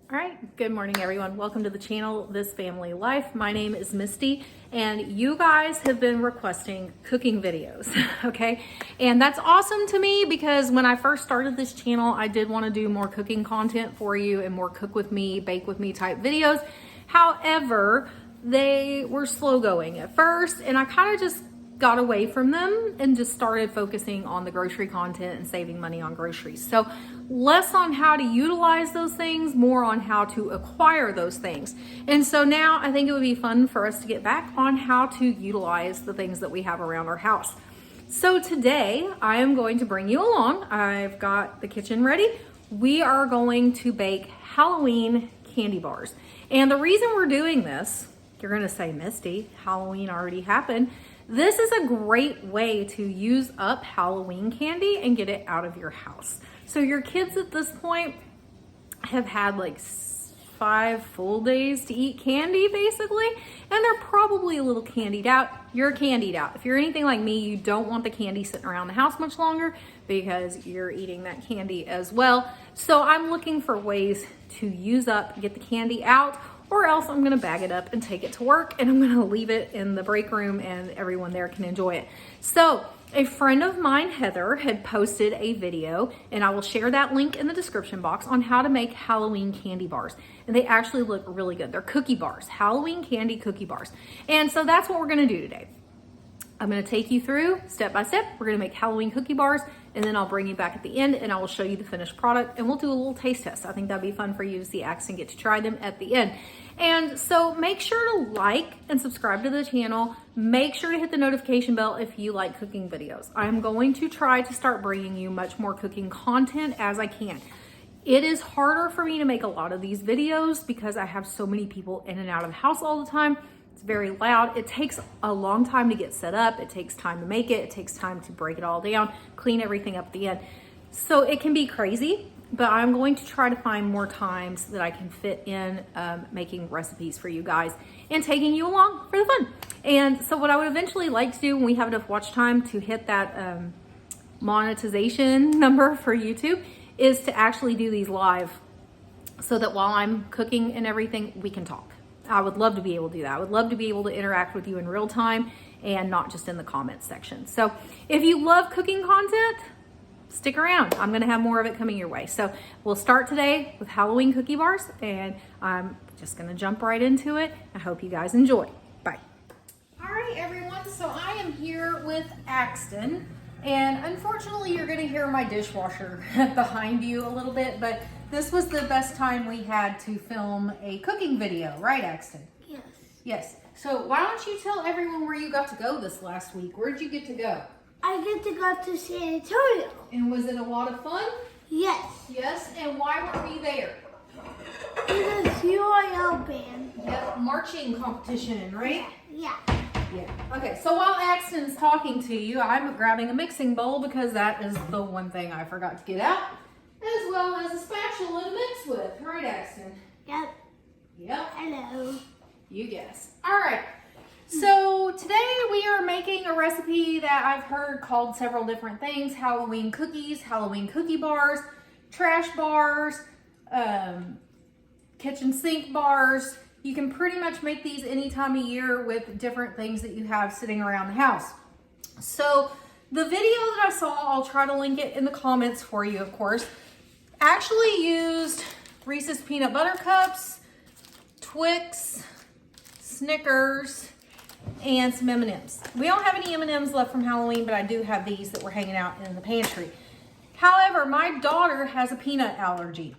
All right, good morning everyone. Welcome to the channel, This Family Life. My name is Misty and you guys have been requesting cooking videos, okay? And that's awesome to me because when I first started this channel, I did want to do more cooking content for you and more cook with me, bake with me type videos. However, they were slow going at first and I kind of just got away from them and just started focusing on the grocery content and saving money on groceries. So less on how to utilize those things, more on how to acquire those things. And so now I think it would be fun for us to get back on how to utilize the things that we have around our house. So today I am going to bring you along. I've got the kitchen ready. We are going to bake Halloween candy bars. And the reason we're doing this, you're gonna say, Misty, Halloween already happened. This is a great way to use up Halloween candy and get it out of your house. So your kids at this point have had like 5 full days to eat candy basically, and they're probably a little candied out. You're candied out. If you're anything like me, you don't want the candy sitting around the house much longer because you're eating that candy as well. So I'm looking for ways to use up, get the candy out, or else I'm gonna bag it up and take it to work and I'm gonna leave it in the break room and everyone there can enjoy it. So a friend of mine, Heather, had posted a video, and I will share that link in the description box, on how to make Halloween candy bars. And they actually look really good. They're cookie bars, Halloween candy cookie bars. And so that's what we're gonna do today. I'm gonna take you through step by step. We're gonna make Halloween cookie bars, and then I'll bring you back at the end and I will show you the finished product and we'll do a little taste test. I think that'd be fun for you to see Axton get to try them at the end. And so make sure to like and subscribe to the channel. Make sure to hit the notification bell if you like cooking videos. I'm going to try to start bringing you much more cooking content as I can. It is harder for me to make a lot of these videos because I have so many people in and out of the house all the time. It's very loud. It takes a long time to get set up. It takes time to make it. It takes time to break it all down, clean everything up at the end. So it can be crazy, but I'm going to try to find more times that I can fit in making recipes for you guys and taking you along for the fun. And so what I would eventually like to do when we have enough watch time to hit that monetization number for YouTube is to actually do these live so that while I'm cooking and everything, we can talk. I would love to be able to do that. I would love to be able to interact with you in real time and not just in the comments section. So if you love cooking content, stick around. I'm gonna have more of it coming your way. So we'll start today with Halloween cookie bars and I'm just gonna jump right into it. I hope you guys enjoy. Bye. All right, everyone. So I am here with Axton, and unfortunately you're gonna hear my dishwasher behind you a little bit, but this was the best time we had to film a cooking video, right, Axton? Yes. Yes. So why don't you tell everyone where you got to go this last week? Where'd you get to go? I get to go to San Antonio. And was it a lot of fun? Yes. Yes. And why were we there? It's a UIL band. Yep, marching competition, right? Yeah. Yeah. Okay, so while Axton's talking to you, I'm grabbing a mixing bowl because that is the one thing I forgot to get out, as well as a spatula to mix with. Right, Axton? Yep. Yep. Hello. You guess. All right. So today we are making a recipe that I've heard called several different things: Halloween cookies, Halloween cookie bars, trash bars, kitchen sink bars. You can pretty much make these any time of year with different things that you have sitting around the house. So the video that I saw, I'll try to link it in the comments for you, of course, actually used Reese's peanut butter cups, Twix, Snickers, and some M&Ms. We don't have any M&Ms left from Halloween, but I do have these that were hanging out in the pantry. However, my daughter has a peanut allergy.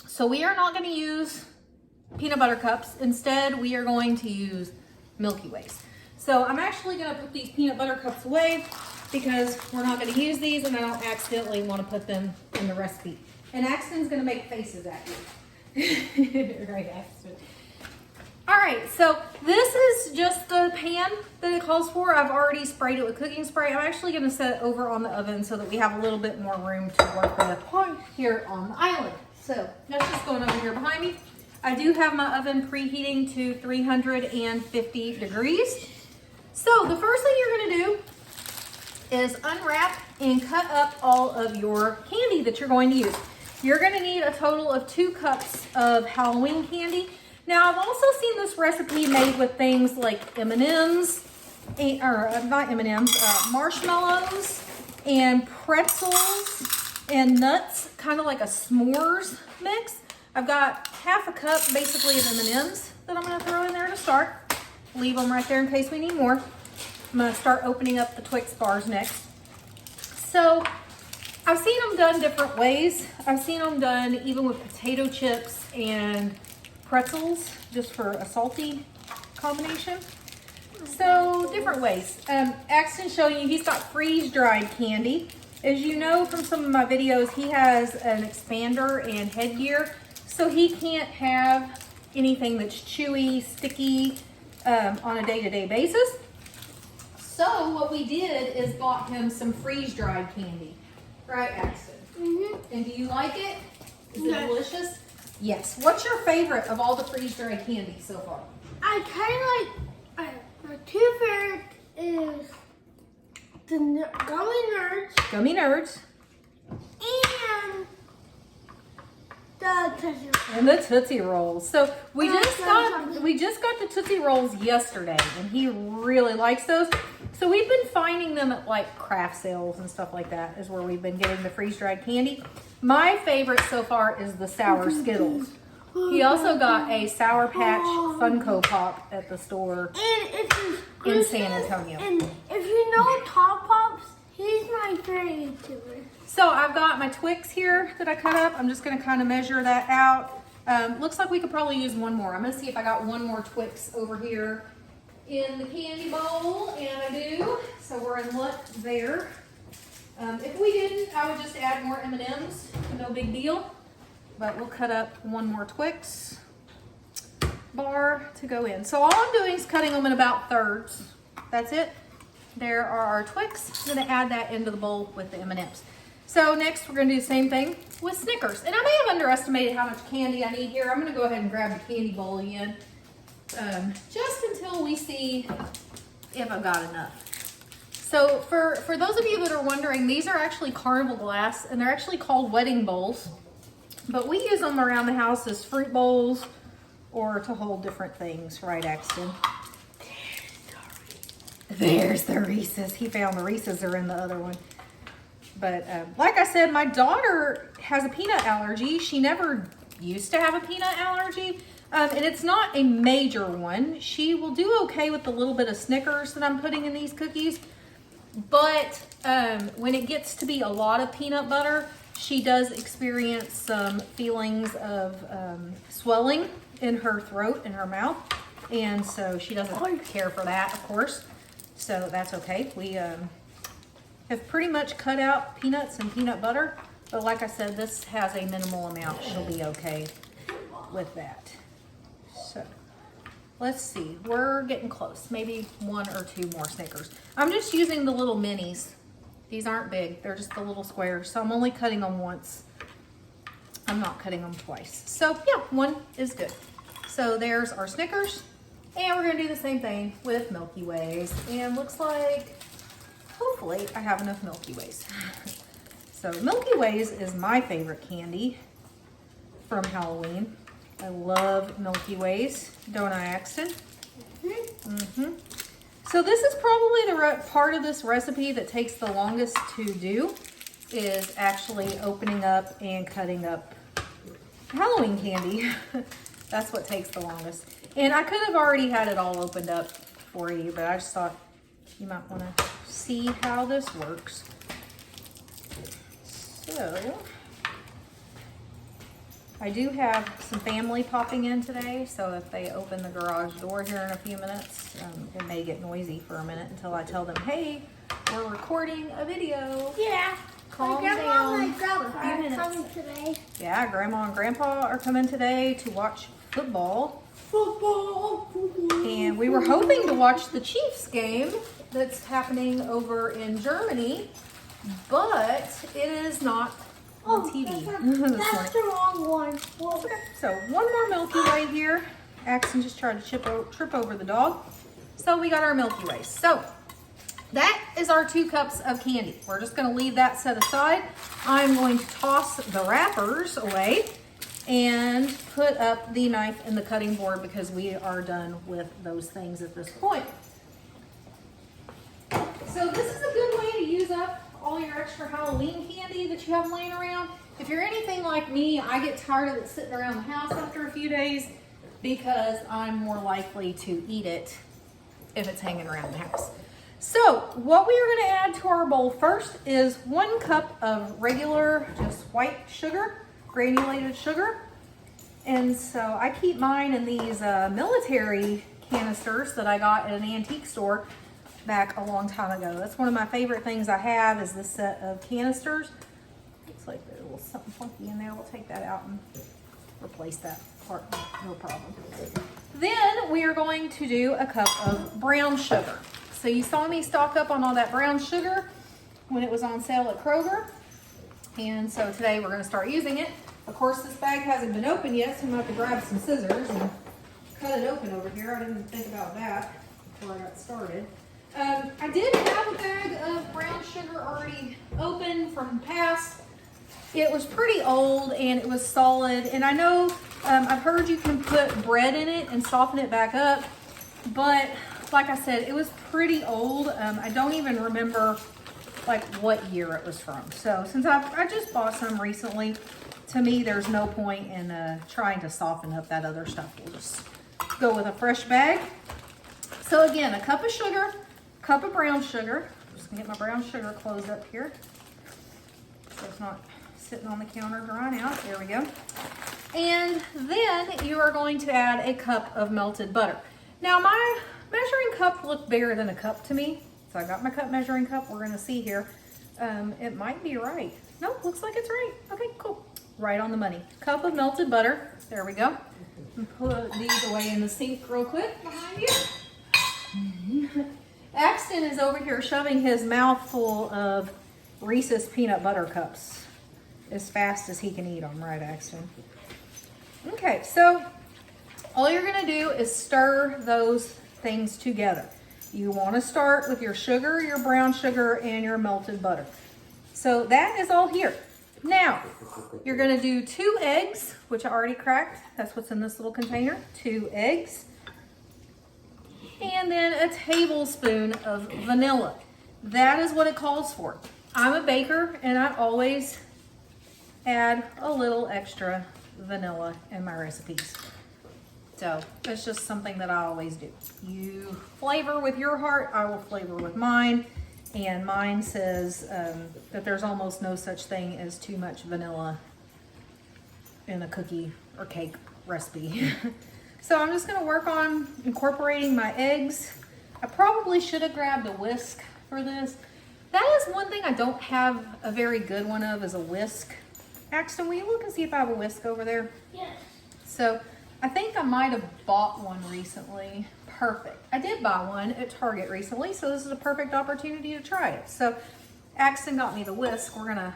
So we are not going to use peanut butter cups. Instead, we are going to use Milky Ways. So I'm actually going to put these peanut butter cups away because we're not going to use these and I don't accidentally want to put them in the recipe. And Axton's going to make faces at you. Right, Axton. All right, so this is just the pan that it calls for. I've already sprayed it with cooking spray. I'm actually going to set it over on the oven so that we have a little bit more room to work with here on the island. So that's just going over here behind me. I do have my oven preheating to 350 degrees. So the first thing you're going to do is unwrap and cut up all of your candy that you're going to use. You're gonna need a total of 2 cups of Halloween candy. Now, I've also seen this recipe made with things like M&Ms, or not M&Ms, marshmallows and pretzels and nuts, kind of like a s'mores mix. I've got half a cup basically of M&Ms that I'm gonna throw in there to start. Leave them right there in case we need more. I'm gonna start opening up the Twix bars next. So I've seen them done different ways. I've seen them done even with potato chips and pretzels, just for a salty combination. So different ways. Axton's showing you, he's got freeze-dried candy. As you know from some of my videos, he has an expander and headgear, so he can't have anything that's chewy, sticky on a day-to-day basis. So what we did is bought him some freeze-dried candy. Right, Axton? Mm-hmm. And do you like it? Is it Yes. delicious? Yes. What's your favorite of all the freeze-dried candy so far? I kind of like, my 2 favorites is the Gummy Nerds Gummy Nerds. and the Tootsie Rolls. And the Tootsie Rolls. So we Oh, just got the Tootsie Rolls yesterday, and he really likes those. So we've been finding them at like craft sales and stuff like that is where we've been getting the freeze-dried candy. My favorite so far is the sour Skittles. He also got a Sour Patch Funko Pop at the store And it's in San Antonio. And if you know Top Pops, he's my favorite YouTuber. So I've got my Twix here that I cut up. I'm just gonna kind of measure that out. Looks like we could probably use one more. I'm gonna see if I got one more Twix over here in the candy bowl, and I do. So we're in luck there. If we didn't, I would just add more M&Ms. No big deal. But we'll cut up one more Twix bar to go in. So all I'm doing is cutting them in about thirds. That's it. There are our Twix. I'm gonna add that into the bowl with the M&Ms. So next we're gonna do the same thing with Snickers. And I may have underestimated how much candy I need here. I'm gonna go ahead and grab the candy bowl again. Just until we see if I've got enough. So for those of you that are wondering, these are actually carnival glass, and they're actually called wedding bowls. But we use them around the house as fruit bowls or to hold different things, right, Axton? There's the Reese's. He found the Reese's are in the other one. But like I said, my daughter has a peanut allergy. She never used to have a peanut allergy. And it's not a major one. She will do okay with the little bit of Snickers that I'm putting in these cookies. But when it gets to be a lot of peanut butter, she does experience some feelings of swelling in her throat and her mouth. And so she doesn't care for that, of course. So that's okay. We have pretty much cut out peanuts and peanut butter. But like I said, this has a minimal amount. She'll be okay with that. So let's see. We're getting close. Maybe 1 or 2 more Snickers. I'm just using the little minis. These aren't big. They're just the little squares. So I'm only cutting them once. I'm not cutting them twice. So yeah, 1 is good. So there's our Snickers. And we're going to do the same thing with Milky Ways. And looks like, hopefully, I have enough Milky Ways. So Milky Ways is my favorite candy from Halloween. I love Milky Ways. Don't I, Axton? Mm-hmm. So this is probably the part of this recipe that takes the longest to do, is actually opening up and cutting up Halloween candy. That's what takes the longest. And I could have already had it all opened up for you, but I just thought you might want to see how this works. So I do have some family popping in today, so if they open the garage door here in a few minutes, it may get noisy for a minute until I tell them, hey, we're recording a video. Yeah. Calm My grandma and down my for a grandpa few are minutes. coming today. Yeah, Grandma and Grandpa are coming today to watch football. Football. And we were hoping to watch the Chiefs game that's happening over in Germany, but it is not on TV this morning. That's the wrong one. Well, So 1 more Milky Way here. Axton just tried to trip over the dog. So we got our Milky Ways. So that is our 2 cups of candy. We're just gonna leave that set aside. I'm going to toss the wrappers away and put up the knife and the cutting board because we are done with those things at this point. So this is a good way to use up all your extra Halloween candy that you have laying around. If you're anything like me, I get tired of it sitting around the house after a few days because I'm more likely to eat it if it's hanging around the house. So what we are going to add to our bowl first is 1 cup of regular, just white sugar, granulated sugar. And so I keep mine in these military canisters that I got at an antique store back a long time ago. That's one of my favorite things I have is this set of canisters. Looks like there's a little something funky in there. We'll take that out and replace that part, no problem. Then we are going to do a cup of brown sugar. So you saw me stock up on all that brown sugar when it was on sale at Kroger. And so today we're gonna start using it. Of course, this bag hasn't been opened yet, so I'm gonna have to grab some scissors and cut it open over here. I didn't think about that before I got started. I did have a bag of brown sugar already open from the past. It was pretty old and it was solid. And I know I've heard you can put bread in it and soften it back up, but like I said, it was pretty old. I don't even remember like what year it was from. So since I just bought some recently, to me, there's no point in trying to soften up that other stuff. We'll just go with a fresh bag. So again, a cup of sugar, cup of brown sugar. I'm just gonna get my brown sugar closed up here so it's not sitting on the counter drying out. There we go. And then you are going to add a cup of melted butter. Now my measuring cup looked bigger than a cup to me. So I got my cup measuring cup. We're gonna see here. It might be right. Nope, looks like it's right. Okay, cool. Right on the money. Cup of melted butter. There we go. And put these away in the sink real quick behind you. Axton is over here shoving his mouth full of Reese's peanut butter cups as fast as he can eat them. Right, Axton? Okay, so all you're gonna do is stir those things together. You wanna start with your sugar, your brown sugar, and your melted butter. So that is all here. Now, you're gonna do 2 eggs, which I already cracked. That's what's in this little container, 2 eggs. And then a tablespoon of vanilla. That is what it calls for. I'm a baker and I always add a little extra vanilla in my recipes. So it's just something that I always do. You flavor with your heart, I will flavor with mine. And mine says that there's almost no such thing as too much vanilla in a cookie or cake recipe. So I'm just gonna work on incorporating my eggs. I probably should have grabbed a whisk for this. That is one thing I don't have a very good one of, is a whisk. Axton, will you look and see if I have a whisk over there? Yes. So I think I might have bought one recently. Perfect. I did buy one at Target recently, so this is a perfect opportunity to try it. So Axton got me the whisk. We're gonna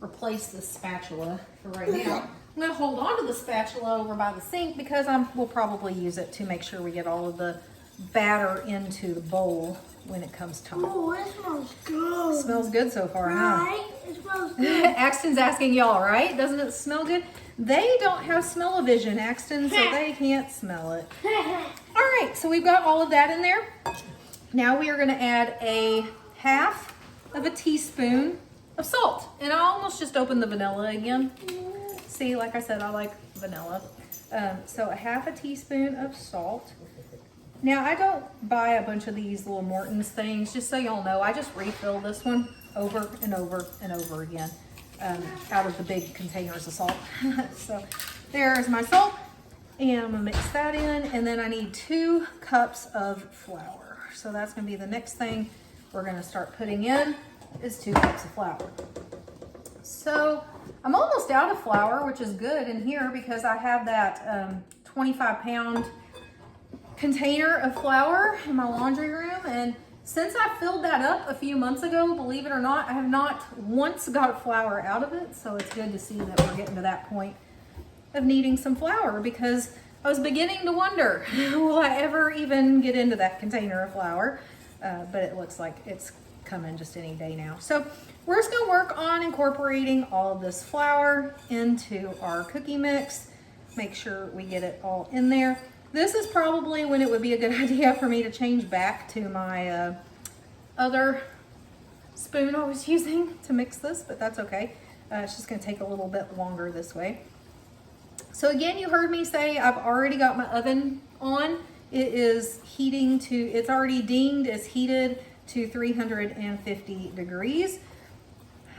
replace this spatula for right now. I'm gonna hold on to the spatula over by the sink because we'll probably use it to make sure we get all of the batter into the bowl when it comes time. Oh, it smells good. It smells good so far, huh? Right? It smells good. Axton's asking y'all, right? Doesn't it smell good? They don't have smell-o-vision, Axton, so they can't smell it. All right, so we've got all of that in there. Now we are gonna add a 1/2 of a teaspoon of salt. And I almost just opened the vanilla again. See, like I said, I like vanilla. So a 1/2 teaspoon of salt. Now I don't buy a bunch of these little Morton's things, just so y'all know. I just refill this one over and over and over again out of the big containers of salt. So there's my salt, and I'm gonna mix that in, and then I need 2 cups of flour. So that's gonna be the next thing we're gonna start putting in, is 2 cups of flour. So I'm almost out of flour, which is good in here because I have that 25-pound container of flour in my laundry room, and since I filled that up a few months ago, believe it or not, I have not once got flour out of it. So it's good to see that we're getting to that point of needing some flour, because I was beginning to wonder, will I ever even get into that container of flour? but it looks like it's coming just any day now. So we're just gonna work on incorporating all of this flour into our cookie mix. Make sure we get it all in there. This is probably when it would be a good idea for me to change back to my other spoon I was using to mix this, but that's okay. It's just gonna take a little bit longer this way. So again, you heard me say I've already got my oven on. It is heating to, it's already dinged, it's heated to 350 degrees.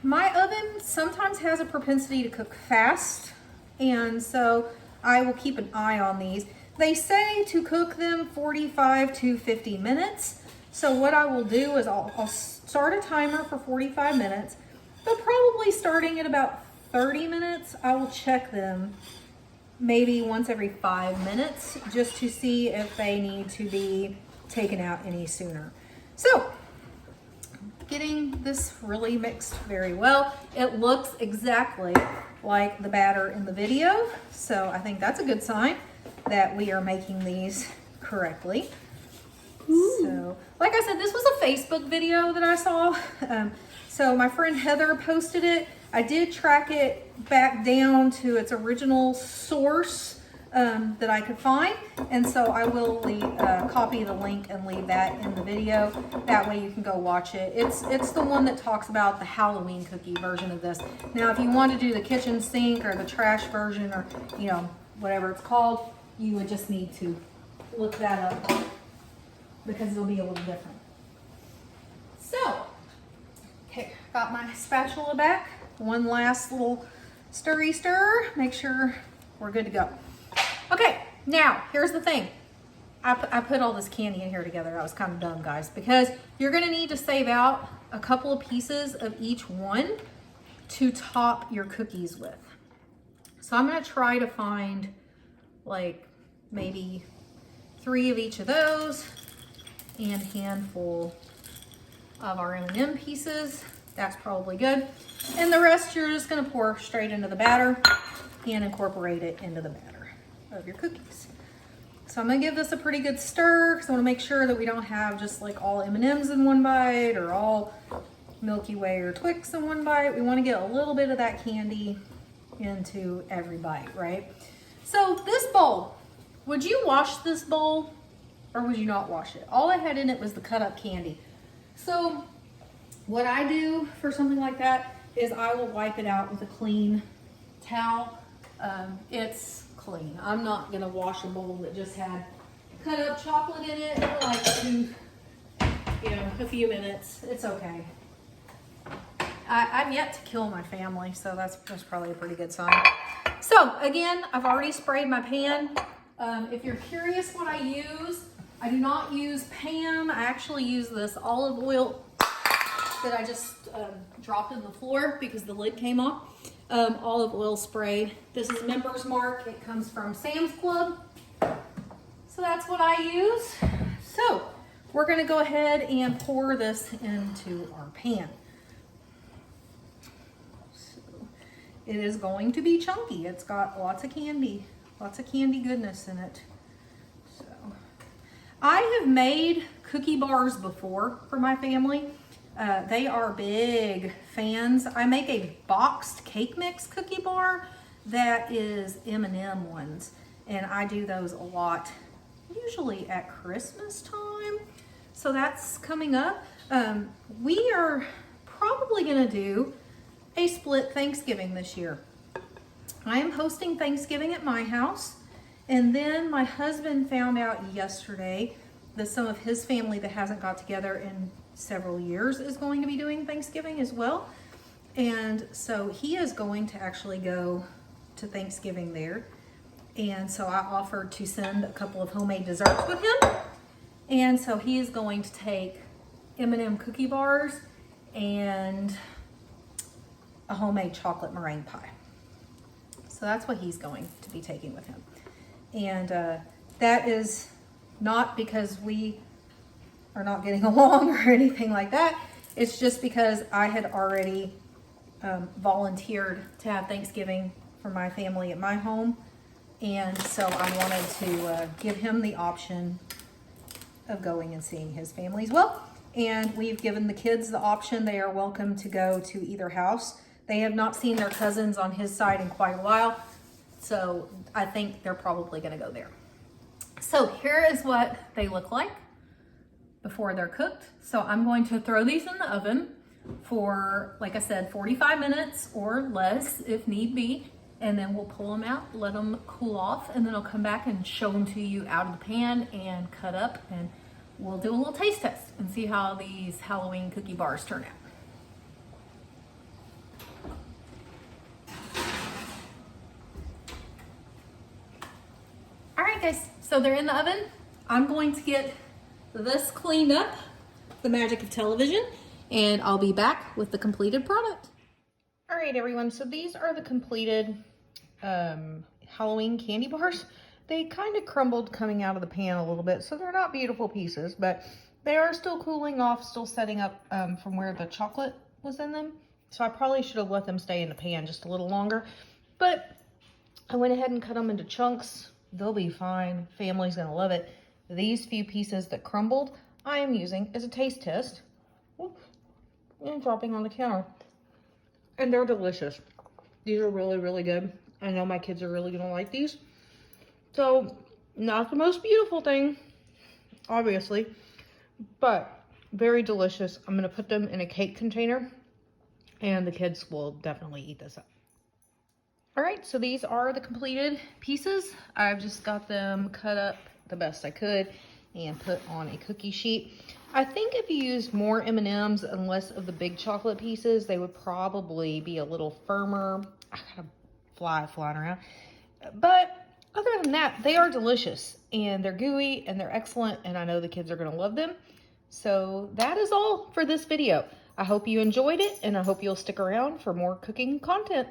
My oven sometimes has a propensity to cook fast, and so I will keep an eye on these. They say to cook them 45 to 50 minutes. So what I will do is I'll start a timer for 45 minutes, but probably starting at about 30 minutes, I will check them maybe once every 5 minutes just to see if they need to be taken out any sooner. So, getting this really mixed very well. It looks exactly like the batter in the video, so I think that's a good sign that we are making these correctly. Ooh. So, like I said, this was a Facebook video that I saw. So my friend Heather posted it. I did track it back down to its original source that I could find, and so I will copy the link and leave that in the video. That way you can go watch it. It's the one that talks about the Halloween cookie version of this. Now, if you want to do the kitchen sink or the trash version, or you know, whatever it's called, you would just need to look that up because it'll be a little different. So, okay, got my spatula back. One last little stirry stir. Make sure we're good to go. Okay, now here's the thing. I put all this candy in here together. I was kind of dumb, guys, because you're gonna need to save out a couple of pieces of each one to top your cookies with. So I'm gonna try to find like maybe 3 of each of those and a handful of our M&M pieces. That's probably good. And the rest you're just gonna pour straight into the batter and incorporate it into the batter of your cookies. So I'm gonna give this a pretty good stir because I wanna make sure that we don't have just like all M&Ms in one bite or all Milky Way or Twix in one bite. We wanna get a little bit of that candy into every bite, right? So this bowl, would you wash this bowl or would you not wash it? All I had in it was the cut up candy. So what I do for something like that is I will wipe it out with a clean towel. It's clean. I'm not gonna wash a bowl that just had cut up chocolate in it for like a few minutes. It's okay. I'm yet to kill my family, so that's probably a pretty good sign. So again, I've already sprayed my pan. If you're curious what I use, I do not use Pam. I actually use this olive oil that I just dropped in the floor because the lid came off. Olive oil spray. This is Member's Mark. It comes from Sam's Club. So that's what I use. So we're gonna go ahead and pour this into our pan. So it is going to be chunky. It's got lots of candy goodness in it. So I have made cookie bars before for my family. They are big fans. I make a boxed cake mix cookie bar that is M&M ones, and I do those a lot, usually at Christmas time. So that's coming up. We are probably gonna do a split Thanksgiving this year. I am hosting Thanksgiving at my house, and then my husband found out yesterday that some of his family that hasn't got together in several years is going to be doing Thanksgiving as well. And so he is going to actually go to Thanksgiving there. And so I offered to send a couple of homemade desserts with him. And so he is going to take M&M cookie bars and a homemade chocolate meringue pie. So that's what he's going to be taking with him. And that is not because we are not getting along or anything like that. It's just because I had already volunteered to have Thanksgiving for my family at my home. And so I wanted to give him the option of going and seeing his family as well. And we've given the kids the option. They are welcome to go to either house. They have not seen their cousins on his side in quite a while, so I think they're probably gonna go there. So here is what they look like before they're cooked. So I'm going to throw these in the oven for, like I said, 45 minutes or less if need be. And then we'll pull them out, let them cool off, and then I'll come back and show them to you out of the pan and cut up, and we'll do a little taste test and see how these Halloween cookie bars turn out. All right, guys, so they're in the oven. I'm going to get this cleaned up, the magic of television, and I'll be back with the completed product. All right, everyone, so these are the completed Halloween candy bars. They kind of crumbled coming out of the pan a little bit, so they're not beautiful pieces, but they are still cooling off, still setting up from where the chocolate was in them. So I probably should have let them stay in the pan just a little longer, but I went ahead and cut them into chunks. They'll be fine. Family's gonna love it. These few pieces that crumbled, I am using as a taste test. Oops, and dropping on the counter. And they're delicious. These are really, really good. I know my kids are really gonna like these. So, not the most beautiful thing, obviously, but very delicious. I'm gonna put them in a cake container, and the kids will definitely eat this up. All right, so these are the completed pieces. I've just got them cut up the best I could and put on a cookie sheet. I think if you used more M&Ms and less of the big chocolate pieces, they would probably be a little firmer. I got a fly flying around. But other than that, they are delicious and they're gooey and they're excellent, and I know the kids are gonna love them. So that is all for this video. I hope you enjoyed it, and I hope you'll stick around for more cooking content.